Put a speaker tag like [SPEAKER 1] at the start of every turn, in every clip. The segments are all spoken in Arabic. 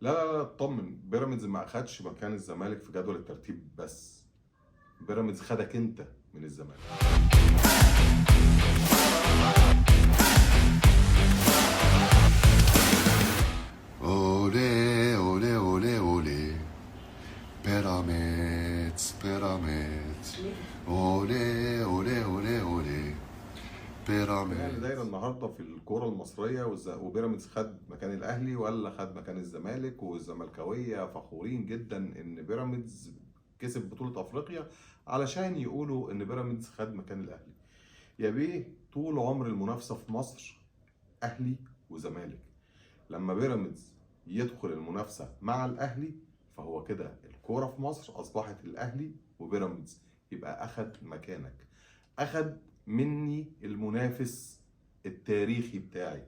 [SPEAKER 1] لا لا لا اطمن، بيراميدز ما اخدش مكان الزمالك في جدول الترتيب، بس بيراميدز خدك انت من الزمالك.
[SPEAKER 2] Ole, ole, ole, ole. Pyramids, pyramids. Ole, ole, ole, ole.
[SPEAKER 1] الخناقه اللي دايره
[SPEAKER 2] Pyramids.
[SPEAKER 1] النهارده في الكوره المصريه وبيراميدز خد مكان الاهلي ولا خد مكان الزمالك، والزملكاويه فخورين جدا ان بيراميدز كسب بطوله افريقيا علشان يقولوا ان بيراميدز خد مكان الاهلي. يا بيه، طول عمر المنافسه في مصر اهلي وزمالك. لما بيراميدز يدخل المنافسه مع الاهلي فهو كده الكوره في مصر اصبحت الاهلي وبيراميدز، يبقى اخد مكانك، اخد مني المنافس التاريخي بتاعي.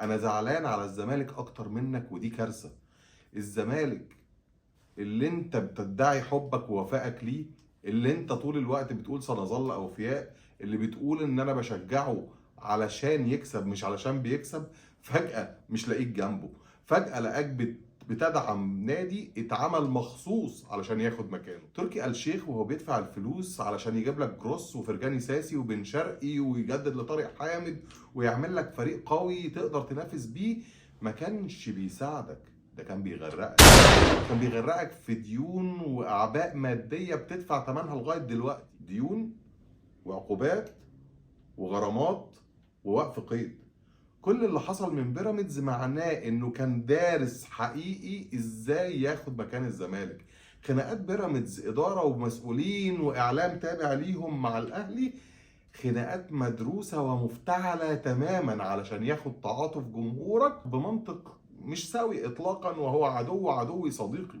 [SPEAKER 1] انا زعلان على الزمالك اكتر منك، ودي كارثه. الزمالك اللي انت بتدعي حبك ووفائك ليه، اللي انت طول الوقت بتقول سنظل اوفياء، اللي بتقول ان انا بشجعه علشان يكسب مش علشان بيكسب، فجأة مش لاقيك جنبه. فجأة لاقاك بتدعم نادي اتعمل مخصوص علشان ياخد مكانه. تركي آل الشيخ وهو بيدفع الفلوس علشان يجيب لك جروس وفرجاني ساسي وبن شرقي ويجدد لطارق حامد ويعمل لك فريق قوي تقدر تنافس بيه، ما كانش بيساعدك، ده كان بيغرقك. كان بيغرقك في ديون واعباء ماديه بتدفع ثمنها لغايه دلوقتي، ديون وعقوبات وغرامات ووقف قيد. كل اللي حصل من بيراميدز معناه انه كان دارس حقيقي ازاي ياخد مكان الزمالك. خناقات بيراميدز اداره ومسؤولين واعلام تابع ليهم مع الاهلي، خناقات مدروسه ومفتعله تماما علشان ياخد تعاطف جمهورك بمنطق مش سوي اطلاقا، وهو عدوي صديقي.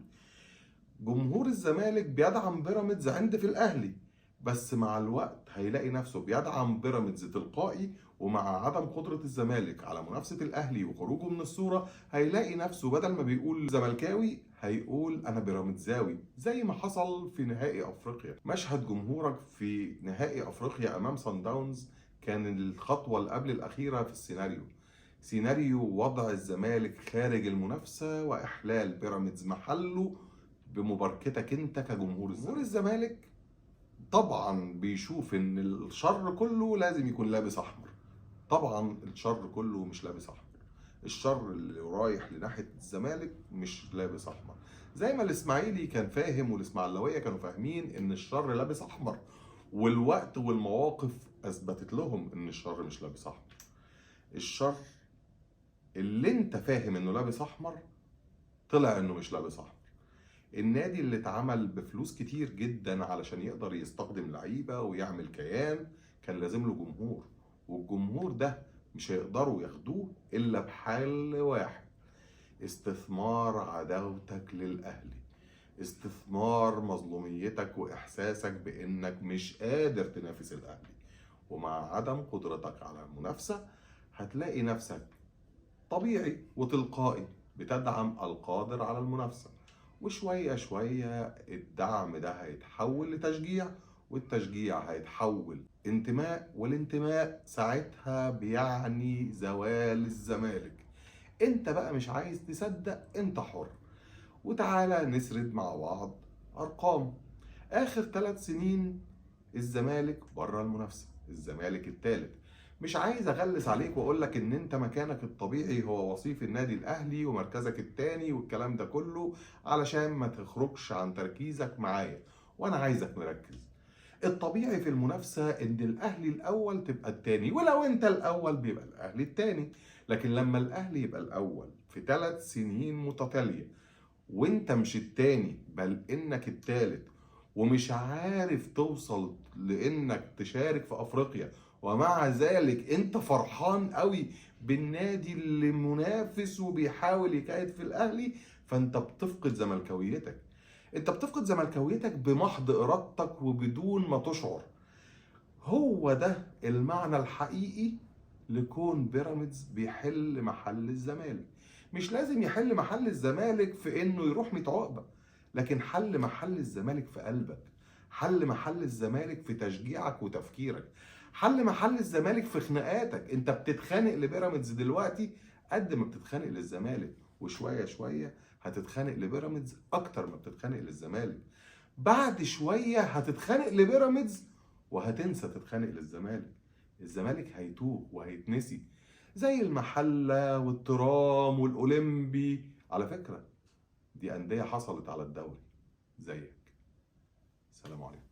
[SPEAKER 1] جمهور الزمالك بيدعم بيراميدز عند في الاهلي، بس مع الوقت هيلاقي نفسه بيدعم بيراميدز تلقائي، ومع عدم قدرة الزمالك على منافسة الاهلي وخروجه من الصورة هيلاقي نفسه بدل ما بيقول زملكاوي هيقول انا بيراميدزاوي، زي ما حصل في نهائي افريقيا. مشهد جمهورك في نهائي افريقيا امام صن داونز كان الخطوة اللي قبل الاخيرة في السيناريو، سيناريو وضع الزمالك خارج المنافسة واحلال بيراميدز محله بمباركتك انت كجمهور الزمالك. جمهور الزمالك طبعا بيشوف ان الشر كله لازم يكون لابس احمر. طبعا الشر كله مش لابس احمر، الشر اللي رايح لناحيه الزمالك مش لابس احمر. زي ما الاسماعيلي كان فاهم والاسماعيلاويه كانوا فاهمين ان الشر لابس احمر، والوقت والمواقف اثبتت لهم ان الشر مش لابس احمر. الشر اللي انت فاهم انه لابس احمر طلع انه مش لابس احمر. النادي اللي اتعمل بفلوس كتير جدا علشان يقدر يستخدم لعيبه ويعمل كيان كان لازم له جمهور، والجمهور ده مش هيقدروا ياخدوه الا بحل واحد: استثمار عداوتك للاهلي، استثمار مظلوميتك واحساسك بانك مش قادر تنافس الاهلي. ومع عدم قدرتك على المنافسه هتلاقي نفسك طبيعي وتلقائي بتدعم القادر على المنافسة، وشوية شوية الدعم ده هيتحول لتشجيع، والتشجيع هيتحول انتماء، والانتماء ساعتها بيعني زوال الزمالك. انت بقى مش عايز تصدق، انت حر. وتعالى نسرد مع بعض ارقام. اخر 3 سنين الزمالك بره المنافسه، الزمالك الثالث. مش عايز اغلس عليك واقول لك ان انت مكانك الطبيعي هو وصيف النادي الاهلي ومركزك الثاني والكلام ده كله، علشان ما تخرجش عن تركيزك معايا، وانا عايزك مركز. الطبيعي في المنافسه ان الاهلي الاول تبقى الثاني، ولو انت الاول بيبقى الاهلي الثاني. لكن لما الاهلي يبقى الاول في 3 سنين متتاليه وانت مش التاني بل انك التالت، ومش عارف توصل لانك تشارك في افريقيا، ومع ذلك انت فرحان قوي بالنادي اللي منافس وبيحاول يكايد في الاهلي، فانت بتفقد زملكاويتك. انت بتفقد زملكاويتك بمحض ارادتك وبدون ما تشعر. هو ده المعنى الحقيقي لكون بيراميدز بيحل محل الزمالك. مش لازم يحل محل الزمالك في انه يروح 100 عقبه، لكن حل محل الزمالك في قلبك، حل محل الزمالك في تشجيعك وتفكيرك، حل محل الزمالك في خناقاتك. انت بتتخانق لبيراميدز دلوقتي قد ما بتتخانق للزمالك، وشويه شويه هتتخانق لبيراميدز اكتر ما بتتخانق للزمالك. بعد شويه هتتخانق لبيراميدز وهتنسى تتخانق للزمالك. الزمالك هيتوه وهيتنسي زي المحله والترام والاولمبي. على فكره دي انديه حصلت على الدوري زيك. السلام عليكم.